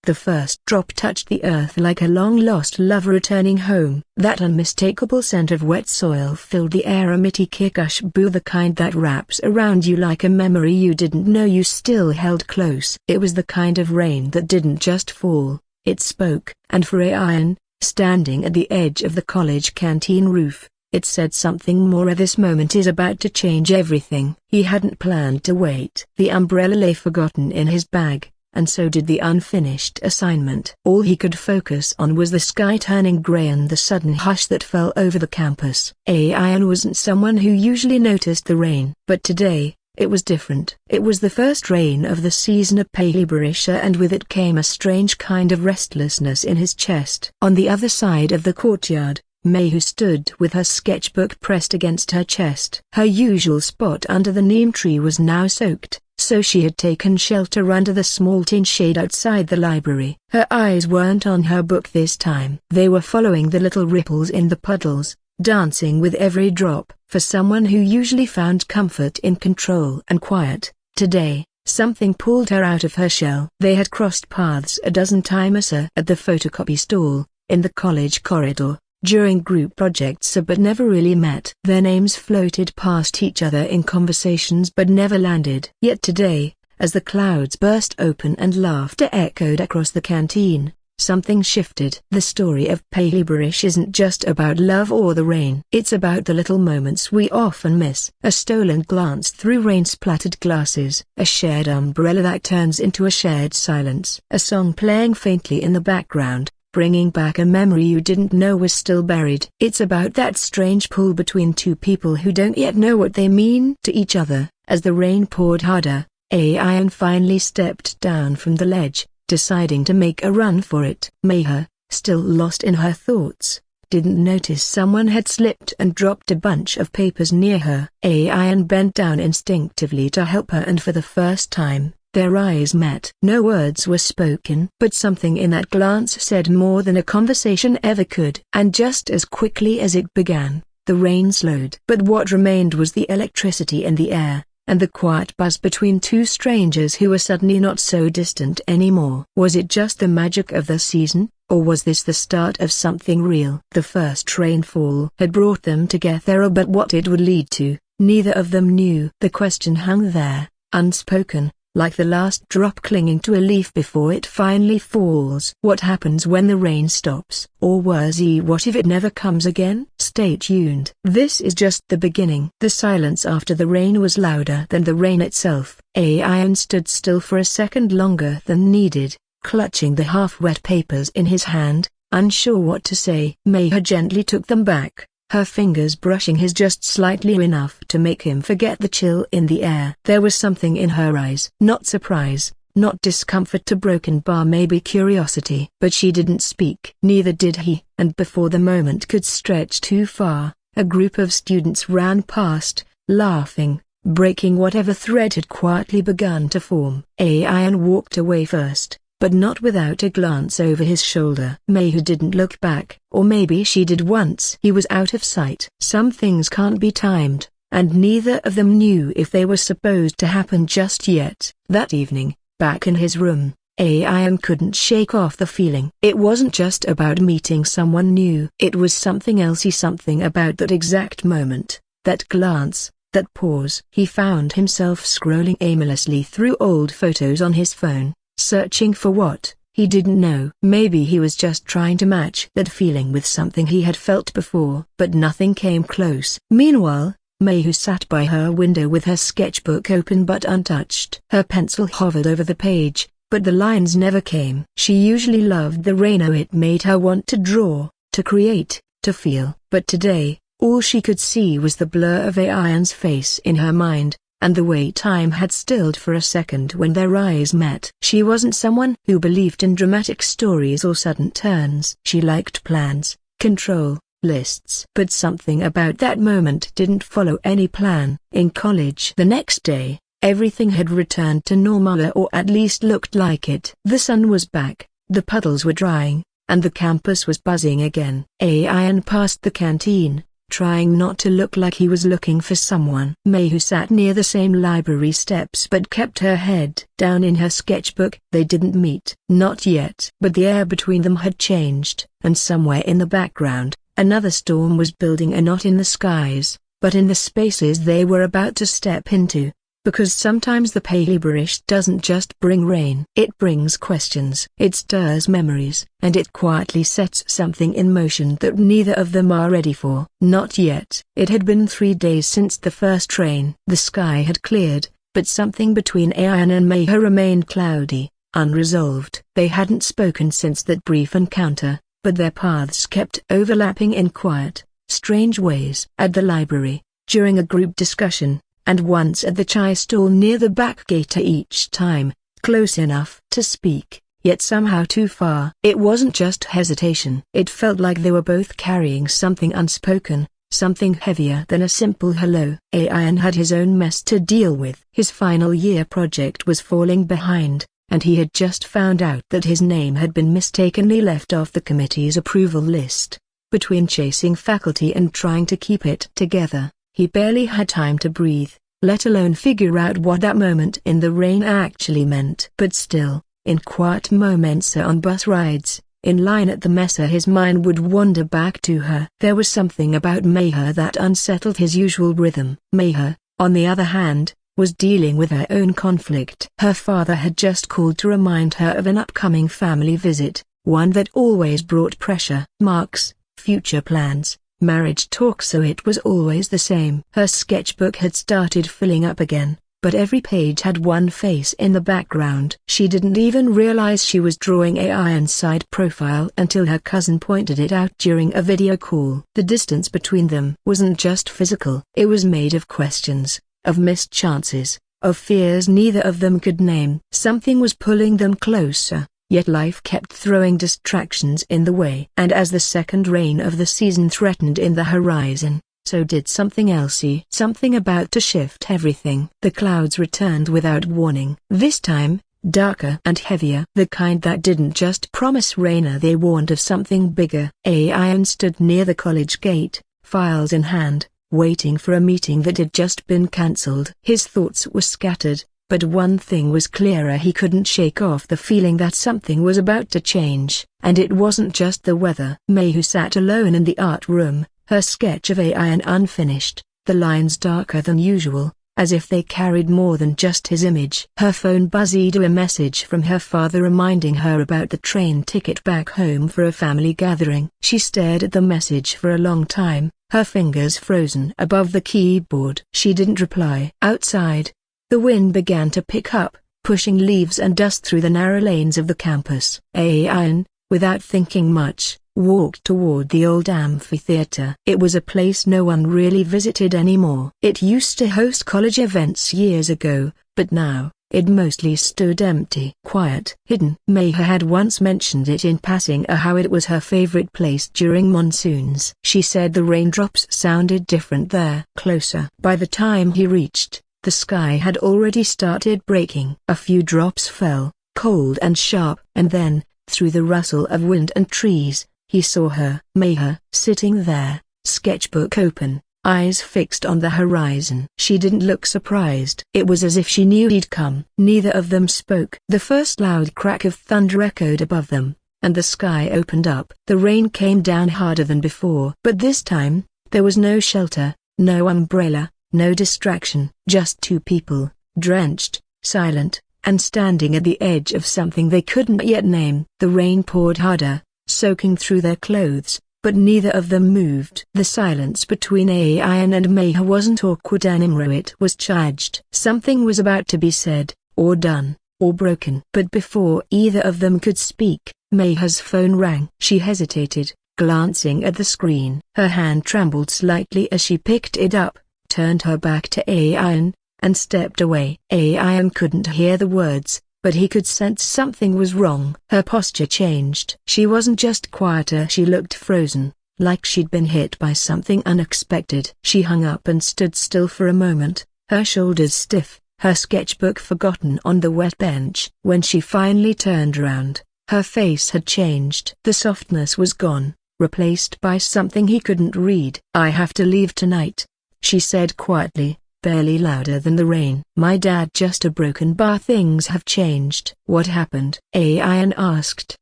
The first drop touched the earth like a long-lost love returning home. That unmistakable scent of wet soil filled the air, a mitty kikushbu, the kind that wraps around you like a memory you didn't know you still held close. It was the kind of rain that didn't just fall, it spoke. And for Ayan, standing at the edge of the college canteen roof, it said something more. This moment is about to change everything. He hadn't planned to wait. The umbrella lay forgotten in his bag, and so did the unfinished assignment. All he could focus on was the sky turning grey and the sudden hush that fell over the campus. Ayan wasn't someone who usually noticed the rain, but today, it was different. It was the first rain of the season at Pehli, Baarish, and with it came a strange kind of restlessness in his chest. On the other side of the courtyard, May, who stood with her sketchbook pressed against her chest. Her usual spot under the neem tree was now soaked, so she had taken shelter under the small tin shade outside the library. Her eyes weren't on her book this time. They were following the little ripples in the puddles, dancing with every drop. For someone who usually found comfort in control and quiet, today, something pulled her out of her shell. They had crossed paths a dozen times at the photocopy stall, in the college corridor, during group projects, but never really met. Their names floated past each other in conversations but never landed. Yet today, as the clouds burst open and laughter echoed across the canteen, something shifted. The story of Pehli Baarish isn't just about love or the rain. It's about the little moments we often miss. A stolen glance through rain-splattered glasses. A shared umbrella that turns into a shared silence. A song playing faintly in the background, bringing back a memory you didn't know was still buried. It's about that strange pull between two people who don't yet know what they mean to each other. As the rain poured harder, Ayan finally stepped down from the ledge, deciding to make a run for it. Mayha, still lost in her thoughts, didn't notice someone had slipped and dropped a bunch of papers near her. Ayan bent down instinctively to help her, and for the first time, their eyes met. No words were spoken, but something in that glance said more than a conversation ever could. And just as quickly as it began, the rain slowed. But what remained was the electricity in the air, and the quiet buzz between two strangers who were suddenly not so distant anymore. Was it just the magic of the season, or was this the start of something real? The first rainfall had brought them together, but what it would lead to, neither of them knew. The question hung there, unspoken, like the last drop clinging to a leaf before it finally falls. What happens when the rain stops? Or worse, what if it never comes again? Stay tuned. This is just the beginning. The silence after the rain was louder than the rain itself. Ayan stood still for a second longer than needed, clutching the half-wet papers in his hand, unsure what to say. Mayha gently took them back, her fingers brushing his just slightly enough to make him forget the chill in the air. There was something in her eyes. Not surprise, not discomfort, to broken bar, maybe curiosity. But she didn't speak. Neither did he. And before the moment could stretch too far, a group of students ran past, laughing, breaking whatever thread had quietly begun to form. Ayan walked away first, but not without a glance over his shoulder. Mayha didn't look back, or maybe she did once. He was out of sight. Some things can't be timed, and neither of them knew if they were supposed to happen just yet. That evening, back in his room, Ayan couldn't shake off the feeling. It wasn't just about meeting someone new. It was something else. Something about that exact moment, that glance, that pause. He found himself scrolling aimlessly through old photos on his phone, searching for what, he didn't know. Maybe he was just trying to match that feeling with something he had felt before. But nothing came close. Meanwhile, May, who sat by her window with her sketchbook open but untouched. Her pencil hovered over the page, but the lines never came. She usually loved the rain. It made her want to draw, to create, to feel. But today, all she could see was the blur of Ayan's face in her mind, and the way time had stilled for a second when their eyes met. She wasn't someone who believed in dramatic stories or sudden turns. She liked plans, control, lists. But something about that moment didn't follow any plan. In college the next day, everything had returned to normal, or at least looked like it. The sun was back, the puddles were drying, and the campus was buzzing again. Ayan passed the canteen, trying not to look like he was looking for someone. May, who sat near the same library steps but kept her head down in her sketchbook. They didn't meet. Not yet. But the air between them had changed, and somewhere in the background, another storm was building, not in the skies, but in the spaces they were about to step into. Because sometimes the Pehli Baarish doesn't just bring rain. It brings questions. It stirs memories, and it quietly sets something in motion that neither of them are ready for. Not yet. It had been 3 days since the first rain. The sky had cleared, but something between Ayan and Meha remained cloudy, unresolved. They hadn't spoken since that brief encounter, but their paths kept overlapping in quiet, strange ways. At the library, during a group discussion, and once at the chai stall near the back gate, each time, close enough to speak, yet somehow too far. It wasn't just hesitation. It felt like they were both carrying something unspoken, something heavier than a simple hello. Ayan had his own mess to deal with. His final year project was falling behind, and he had just found out that his name had been mistakenly left off the committee's approval list. Between chasing faculty and trying to keep it together, he barely had time to breathe, let alone figure out what that moment in the rain actually meant. But still, in quiet moments on bus rides, in line at the mesa, his mind would wander back to her. There was something about Meha that unsettled his usual rhythm. Meha, on the other hand, was dealing with her own conflict. Her father had just called to remind her of an upcoming family visit, one that always brought pressure. Marks, future plans, marriage talk, so it was always the same. Her sketchbook had started filling up again, but every page had one face in the background. She didn't even realize she was drawing Ayan's side profile until her cousin pointed it out during a video call. The distance between them wasn't just physical. It was made of questions, of missed chances, of fears neither of them could name. Something was pulling them closer, yet life kept throwing distractions in the way. And as the second rain of the season threatened in the horizon, so did something else. Something about to shift everything. The clouds returned without warning. This time, darker and heavier. The kind that didn't just promise rain, they warned of something bigger. Ayan stood near the college gate, files in hand, waiting for a meeting that had just been cancelled. His thoughts were scattered, but one thing was clearer: he couldn't shake off the feeling that something was about to change. And it wasn't just the weather. May, who sat alone in the art room, her sketch of Ayan unfinished, the lines darker than usual, as if they carried more than just his image. Her phone buzzed, a message from her father reminding her about the train ticket back home for a family gathering. She stared at the message for a long time, her fingers frozen above the keyboard. She didn't reply. Outside, the wind began to pick up, pushing leaves and dust through the narrow lanes of the campus. Ayan, without thinking much, walked toward the old amphitheater. It was a place no one really visited anymore. It used to host college events years ago, but now, it mostly stood empty. Quiet, hidden. Meha had once mentioned it in passing, how it was her favorite place during monsoons. She said the raindrops sounded different there. Closer. By the time he reached, the sky had already started breaking. A few drops fell, cold and sharp, and then, through the rustle of wind and trees, he saw her. Meha, sitting there, sketchbook open, eyes fixed on the horizon. She didn't look surprised. It was as if she knew he'd come. Neither of them spoke. The first loud crack of thunder echoed above them, and the sky opened up. The rain came down harder than before. But this time, there was no shelter, no umbrella, no distraction. Just two people, drenched, silent, and standing at the edge of something they couldn't yet name. The rain poured harder, soaking through their clothes, but neither of them moved. The silence between Ayan and Meha wasn't awkward anymore, it was charged. Something was about to be said, or done, or broken. But before either of them could speak, Meha's phone rang. She hesitated, glancing at the screen. Her hand trembled slightly as she picked it up, turned her back to Ayan, and stepped away. Ayan couldn't hear the words, but he could sense something was wrong. Her posture changed. She wasn't just quieter, she looked frozen, like she'd been hit by something unexpected. She hung up and stood still for a moment, her shoulders stiff, her sketchbook forgotten on the wet bench. When she finally turned around, her face had changed. The softness was gone, replaced by something he couldn't read. "I have to leave tonight," she said quietly, barely louder than the rain. "My dad just a broken bar. Things have changed." "What happened?" Ayan asked,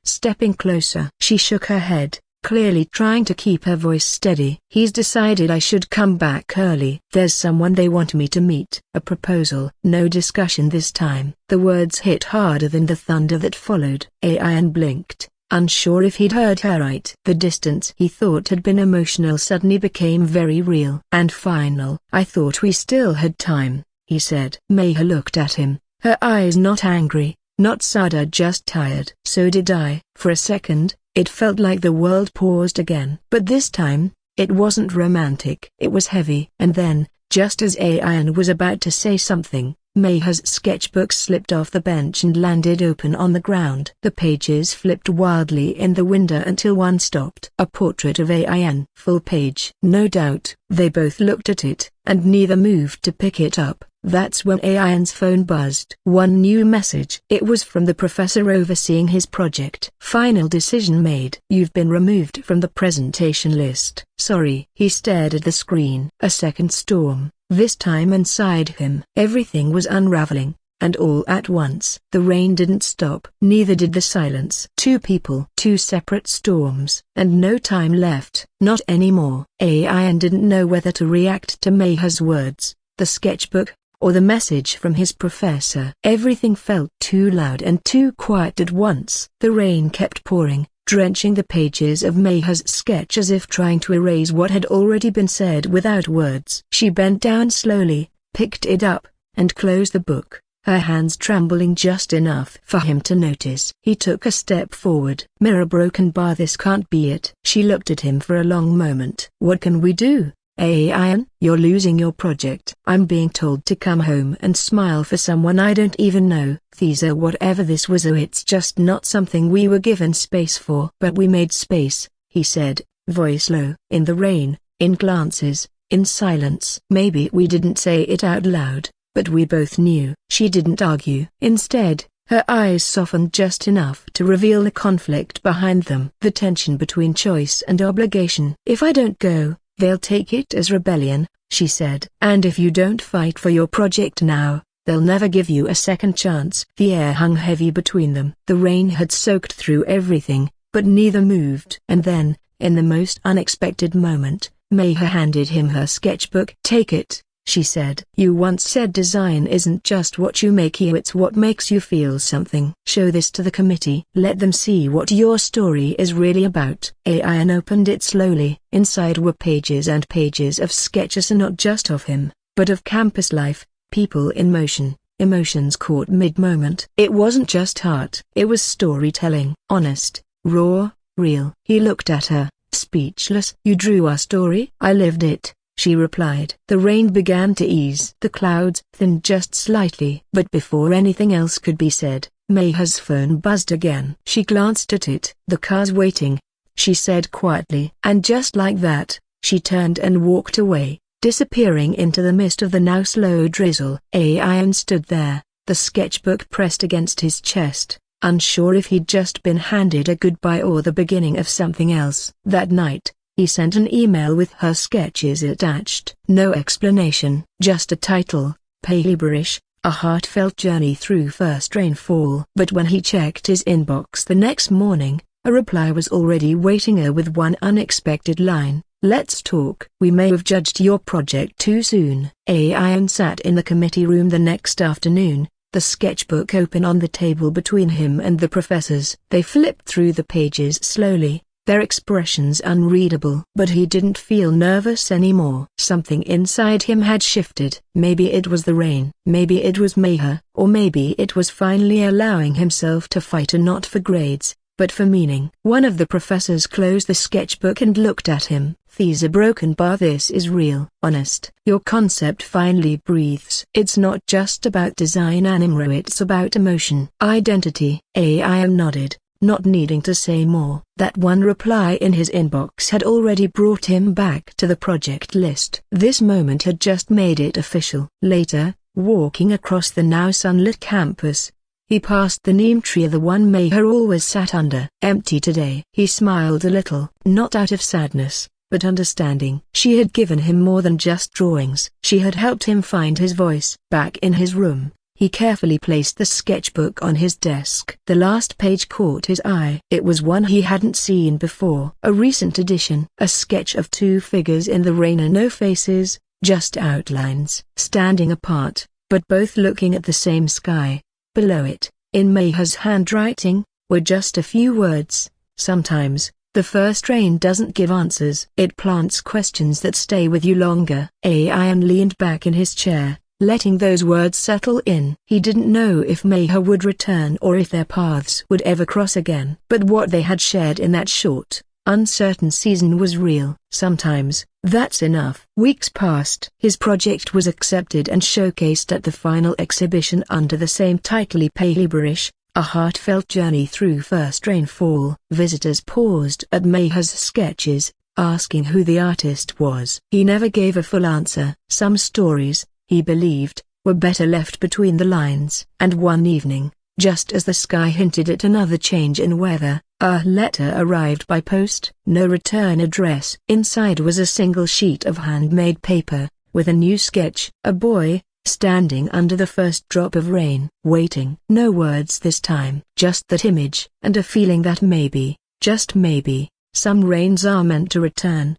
stepping closer. She shook her head, clearly trying to keep her voice steady. "He's decided I should come back early. There's someone they want me to meet." "A proposal?" No discussion this time. The words hit harder than the thunder that followed. Ayan blinked, unsure if he'd heard her right. The distance he thought had been emotional suddenly became very real and final. "I thought we still had time," he said. Mayha looked at him, her eyes not angry, not sad, just tired. "So did I." For a second, it felt like the world paused again. But this time, it wasn't romantic. It was heavy. And then, just as Ayan was about to say something, Mayha's sketchbook slipped off the bench and landed open on the ground. The pages flipped wildly in the window until one stopped. A portrait of Ayan. Full page. No doubt. They both looked at it, and neither moved to pick it up. That's when Ayan's phone buzzed. One new message. It was from the professor overseeing his project. "Final decision made. You've been removed from the presentation list." "Sorry." He stared at the screen. A second storm, this time inside him. Everything was unraveling, and all at once. The rain didn't stop. Neither did the silence. Two people. Two separate storms. And no time left. Not anymore. Ayan didn't know whether to react to Mayha's words, the sketchbook, or the message from his professor. Everything felt too loud and too quiet at once. The rain kept pouring, drenching the pages of Mayha's sketch as if trying to erase what had already been said without words. She bent down slowly, picked it up, and closed the book, her hands trembling just enough for him to notice. He took a step forward. "Mirror broken bar. This can't be it." She looked at him for a long moment. "What can we do, Ayan?" "You're losing your project." "I'm being told to come home and smile for someone I don't even know." "Thesa, whatever this was, it's just not something we were given space for." "But we made space," he said, voice low. "In the rain, in glances, in silence." "Maybe we didn't say it out loud, but we both knew." She didn't argue. Instead, her eyes softened just enough to reveal the conflict behind them. The tension between choice and obligation. "If I don't go, they'll take it as rebellion," she said. "And if you don't fight for your project now, they'll never give you a second chance." The air hung heavy between them. The rain had soaked through everything, but neither moved. And then, in the most unexpected moment, Mayha handed him her sketchbook. "Take it," she said. "You once said design isn't just what you make here, it's what makes you feel something. Show this to the committee. Let them see what your story is really about." Ayan opened it slowly. Inside were pages and pages of sketches, not just of him, but of campus life, people in motion, emotions caught mid-moment. It wasn't just art. It was storytelling. Honest, raw, real. He looked at her, speechless. "You drew our story?" "I lived it," she replied. The rain began to ease. The clouds thinned just slightly. But before anything else could be said, Mayha's phone buzzed again. She glanced at it. "The car's waiting," she said quietly. And just like that, she turned and walked away, disappearing into the mist of the now slow drizzle. Ayan stood there, the sketchbook pressed against his chest, unsure if he'd just been handed a goodbye or the beginning of something else. That night, he sent an email with her sketches attached. No explanation, just a title, Pehli Baarish, a heartfelt journey through first rainfall. But when he checked his inbox the next morning, a reply was already waiting her with one unexpected line: "Let's talk. We may have judged your project too soon." Ayan sat in the committee room the next afternoon, the sketchbook open on the table between him and the professors. They flipped through the pages slowly, their expressions unreadable. But he didn't feel nervous anymore. Something inside him had shifted. Maybe it was the rain, maybe it was Mayha, or maybe it was finally allowing himself to fight not for grades, but for meaning. One of the professors closed the sketchbook and looked at him. "Thesa broken bar. This is real. Honest. Your concept finally breathes. It's not just about design anymore, it's about emotion, identity." Ayan nodded, not needing to say more. That one reply in his inbox had already brought him back to the project list. This moment had just made it official. Later, walking across the now sunlit campus, He passed the neem tree, the one Mayher always sat under. Empty today. He smiled a little, not out of sadness, but understanding. She had given him more than just drawings. She had helped him find his voice. Back in his room, he carefully placed the sketchbook on his desk. The last page caught his eye. It was one he hadn't seen before. A recent addition. A sketch of two figures in the rain, and no faces, just outlines. Standing apart, but both looking at the same sky. Below it, in Mayher's handwriting, were just a few words. Sometimes, the first rain doesn't give answers. It plants questions that stay with you longer. Ian leaned back in his chair, letting those words settle in. He didn't know if Mayher would return or if their paths would ever cross again. But what they had shared in that short, uncertain season was real. Sometimes, that's enough. Weeks passed. His project was accepted and showcased at the final exhibition under the same title, Pehli Baarish, a heartfelt journey through first rainfall. Visitors paused at Mayher's sketches, asking who the artist was. He never gave a full answer. Some stories, he believed, were better left between the lines. And one evening, just as the sky hinted at another change in weather, a letter arrived by post. No return address. Inside was a single sheet of handmade paper, with a new sketch. A boy, standing under the first drop of rain. Waiting. No words this time. Just that image, and a feeling that maybe, just maybe, some rains are meant to return.